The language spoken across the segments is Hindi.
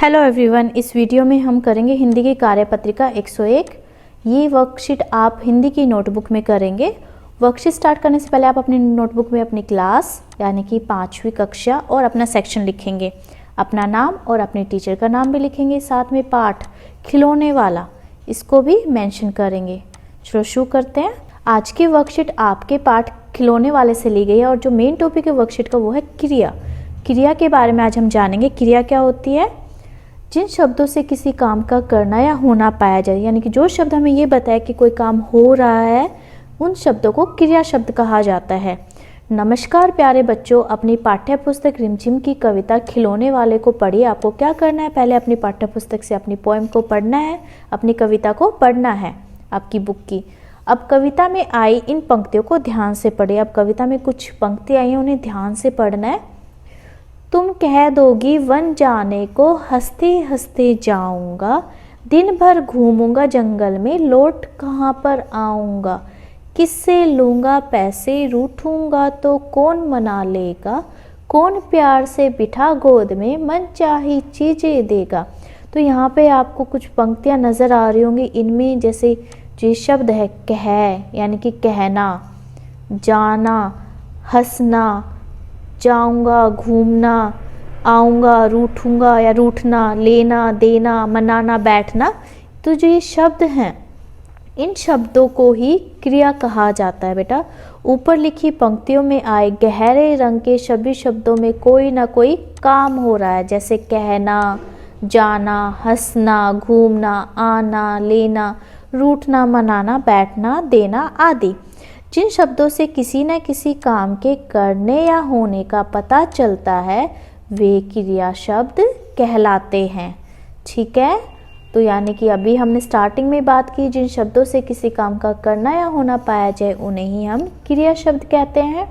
हेलो एवरीवन, इस वीडियो में हम करेंगे हिंदी की कार्यपत्रिका 101। ये वर्कशीट आप हिंदी की नोटबुक में करेंगे। वर्कशीट स्टार्ट करने से पहले आप अपनी नोटबुक में अपनी क्लास यानी कि 5वीं कक्षा और अपना सेक्शन लिखेंगे, अपना नाम और अपने टीचर का नाम भी लिखेंगे। साथ में पाठ खिलौने वाला इसको भी मेंशन करेंगे। चलो शुरू करते हैं। आज की वर्कशीट आपके पाठ खिलौने वाले से ली गई है और जो मेन टॉपिक है वर्कशीट का वो है क्रिया। क्रिया के बारे में आज हम जानेंगे। क्रिया क्या होती है? जिन शब्दों से किसी काम का करना या होना पाया जाए, यानी कि जो शब्द हमें ये बताए कि कोई काम हो रहा है, उन शब्दों को क्रिया शब्द कहा जाता है। नमस्कार प्यारे बच्चों, अपनी पाठ्य पुस्तक रिमझिम की कविता खिलौने वाले को पढ़िए। आपको क्या करना है? पहले अपनी पाठ्य पुस्तक से अपनी पोएम को पढ़ना है, अपनी कविता को पढ़ना है आपकी बुक की। अब कविता में आई इन पंक्तियों को ध्यान से पढ़िए। अब कविता में कुछ पंक्ति आई हैं, उन्हें ध्यान से पढ़ना है। तुम कह दोगी वन जाने को, हंसते हंसते जाऊंगा, दिन भर घूमूंगा जंगल में, लौट कहाँ पर आऊंगा, किससे लूंगा पैसे, रूठूंगा तो कौन मना लेगा, कौन प्यार से बिठा गोद में, मन चाही चीजें देगा। तो यहाँ पे आपको कुछ पंक्तियाँ नजर आ रही होंगी। इनमें जैसे जो शब्द है कह, यानी कि कहना, जाना, हंसना, जाऊंगा, घूमना, आऊंगा, रूठूंगा या रूठना, लेना, देना, मनाना, बैठना, तो जो ये शब्द हैं इन शब्दों को ही क्रिया कहा जाता है बेटा। ऊपर लिखी पंक्तियों में आए गहरे रंग के सभी शब्दों में कोई ना कोई काम हो रहा है, जैसे कहना, जाना, हंसना, घूमना, आना, लेना, रूठना, मनाना, बैठना, देना आदि। जिन शब्दों से किसी न किसी काम के करने या होने का पता चलता है वे क्रिया शब्द कहलाते हैं। ठीक है, तो यानी कि अभी हमने स्टार्टिंग में बात की, जिन शब्दों से किसी काम का करना या होना पाया जाए उन्हें ही हम क्रिया शब्द कहते हैं।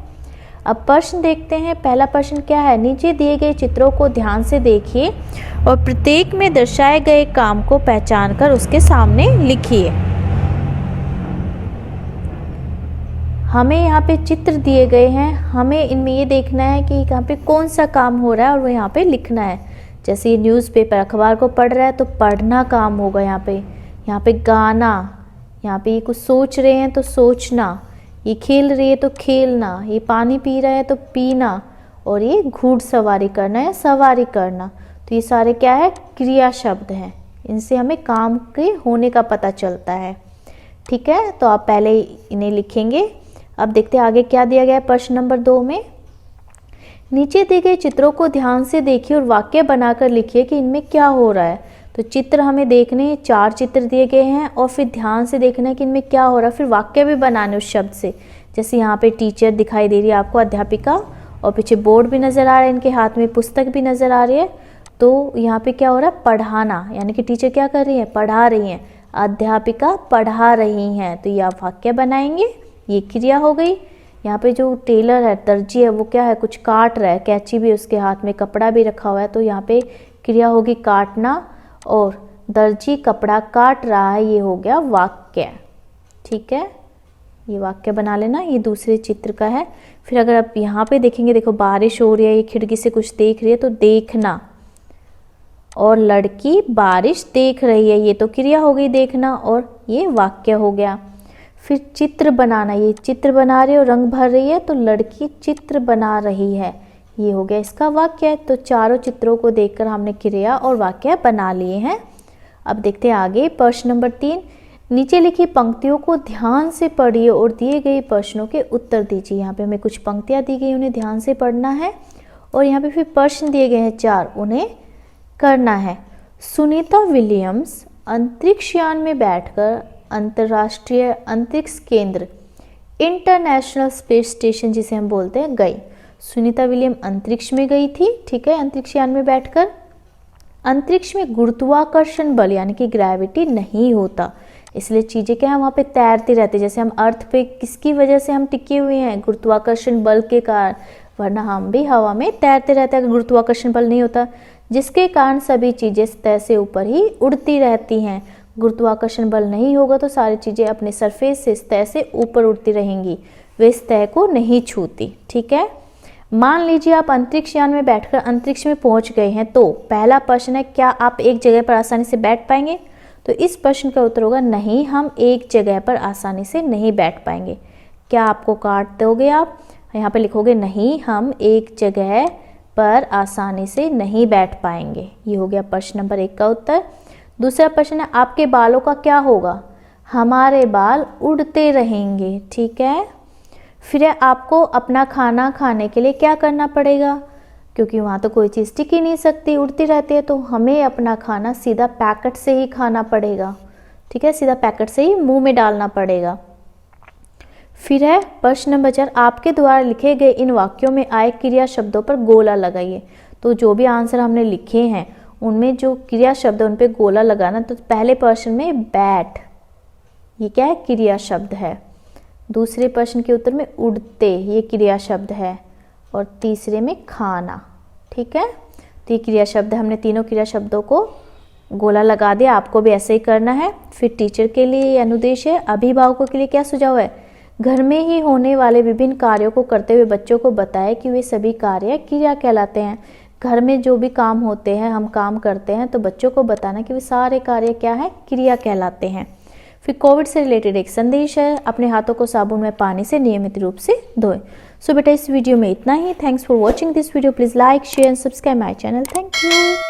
अब प्रश्न देखते हैं। पहला प्रश्न क्या है? नीचे दिए गए चित्रों को ध्यान से देखिए और प्रत्येक में दर्शाए गए काम को पहचान कर उसके सामने लिखिए। हमें यहाँ पे चित्र दिए गए हैं, हमें इनमें ये देखना है कि यहाँ पे कौन सा काम हो रहा है और वो यहाँ पे लिखना है। जैसे ये न्यूज़पेपर, अखबार को पढ़ रहा है तो पढ़ना काम होगा यहाँ पे। यहाँ पे गाना, यहाँ पे ये कुछ सोच रहे हैं तो सोचना, ये खेल रही है तो खेलना, ये पानी पी रहा है तो पीना, और ये घुड़सवारी करना है, सवारी करना। तो ये सारे क्या है? क्रिया शब्द हैं। इनसे हमें काम के होने का पता चलता है। ठीक है, तो आप पहले इन्हें लिखेंगे। अब देखते हैं आगे क्या दिया गया है प्रश्न नंबर 2 में। नीचे दिए गए चित्रों को ध्यान से देखिए और वाक्य बनाकर लिखिए कि इनमें क्या हो रहा है। तो चित्र हमें देखने हैं, 4 चित्र दिए गए हैं और फिर ध्यान से देखना है कि इनमें क्या हो रहा है। फिर वाक्य भी बनाने उस शब्द से। जैसे यहाँ पे टीचर दिखाई दे रही है आपको, अध्यापिका, और पीछे बोर्ड भी नजर आ रहा है, इनके हाथ में पुस्तक भी नजर आ रही है। तो यहाँ पे क्या हो रहा है? पढ़ाना, यानी कि टीचर क्या कर रही है? पढ़ा रही है, अध्यापिका पढ़ा रही हैं। तो ये आप वाक्य बनाएंगे, ये क्रिया हो गई। यहाँ पे जो टेलर है, दर्जी है, वो क्या है? कुछ काट रहा है, कैंची भी उसके हाथ में, कपड़ा भी रखा हुआ है, तो यहाँ पे क्रिया होगी काटना, और दर्जी कपड़ा काट रहा है, ये हो गया वाक्य। ठीक है, ये वाक्य बना लेना। ये दूसरे चित्र का है। फिर अगर आप यहाँ पे देखेंगे, देखो बारिश हो रही है, ये खिड़की से कुछ देख रही है तो देखना, और लड़की बारिश देख रही है, ये तो क्रिया हो गई देखना, और ये वाक्य हो गया। फिर चित्र बनाना, ये चित्र बना रही है और रंग भर रही है तो लड़की चित्र बना रही है, ये हो गया इसका वाक्य। तो चारों चित्रों को देखकर हमने क्रिया और वाक्य बना लिए हैं। अब देखते हैं आगे प्रश्न नंबर 3। नीचे लिखी पंक्तियों को ध्यान से पढ़िए और दिए गए प्रश्नों के उत्तर दीजिए। यहाँ पे हमें कुछ पंक्तियाँ दी गई, उन्हें ध्यान से पढ़ना है और यहाँ पे फिर प्रश्न दिए गए हैं 4, उन्हें करना है। सुनीता विलियम्स अंतरिक्ष यान में बैठकर अंतर्राष्ट्रीय अंतरिक्ष केंद्र, इंटरनेशनल स्पेस स्टेशन जिसे हम बोलते हैं, गई। सुनीता विलियम अंतरिक्ष में गई थी। ठीक है, अंतरिक्ष यान में बैठकर। अंतरिक्ष में गुरुत्वाकर्षण बल यानी कि ग्रेविटी नहीं होता, इसलिए चीजें क्या है? वहां पे तैरती रहती। जैसे हम अर्थ पे किसकी वजह से हम टिके हुए हैं? गुरुत्वाकर्षण बल के कारण, वरना हम भी हवा में तैरते रहते हैं अगर गुरुत्वाकर्षण बल नहीं होता, जिसके कारण सभी चीजें सतह से ऊपर ही उड़ती रहती हैं। गुरुत्वाकर्षण बल नहीं होगा तो सारी चीजें अपने सरफेस से, सतह से ऊपर उड़ती रहेंगी, वे सतह को नहीं छूती। ठीक है, मान लीजिए आप अंतरिक्ष यान में बैठकर अंतरिक्ष में पहुंच गए हैं, तो पहला प्रश्न है क्या आप एक जगह पर आसानी से बैठ पाएंगे? तो इस प्रश्न का उत्तर होगा नहीं, हम एक जगह पर आसानी से नहीं बैठ पाएंगे। क्या आपको काट दोगे आप? यहाँ पे लिखोगे नहीं, हम एक जगह पर आसानी से नहीं बैठ पाएंगे। ये हो गया प्रश्न नंबर 1 का उत्तर। दूसरा प्रश्न है आपके बालों का क्या होगा? हमारे बाल उड़ते रहेंगे। ठीक है। फिर आपको अपना खाना खाने के लिए क्या करना पड़ेगा? क्योंकि वहाँ तो कोई चीज़ टिक ही नहीं सकती, उड़ती रहती है, तो हमें अपना खाना सीधा पैकेट से ही खाना पड़ेगा। ठीक है, सीधा पैकेट से ही मुंह में डालना पड़ेगा। फिर है प्रश्न नंबर 4, आपके द्वारा लिखे गए इन वाक्यों में आए क्रिया शब्दों पर गोला लगाइए। तो जो भी आंसर हमने लिखे हैं उनमें जो क्रिया शब्द है उन पर गोला लगाना। तो पहले प्रश्न में बैट, ये क्या है? क्रिया शब्द है। दूसरे प्रश्न के उत्तर में उड़ते, ये क्रिया शब्द है। और तीसरे में खाना। ठीक है, तो ये क्रिया शब्द है। हमने तीनों क्रिया शब्दों को गोला लगा दिया। आपको भी ऐसे ही करना है। फिर टीचर के लिए अनुदेश है। अभिभावकों के लिए क्या सुझाव है? घर में ही होने वाले विभिन्न कार्यों को करते हुए बच्चों को बताएं कि वे सभी कार्य क्रिया कहलाते हैं। घर में जो भी काम होते हैं, हम काम करते हैं, तो बच्चों को बताना कि वे सारे कार्य क्या है? क्रिया कहलाते हैं। फिर कोविड से रिलेटेड एक संदेश है, अपने हाथों को साबुन में पानी से नियमित रूप से धोएं। सो बेटा इस वीडियो में इतना ही। Thanks for watching this video. Please like, share and subscribe my channel. Thank you.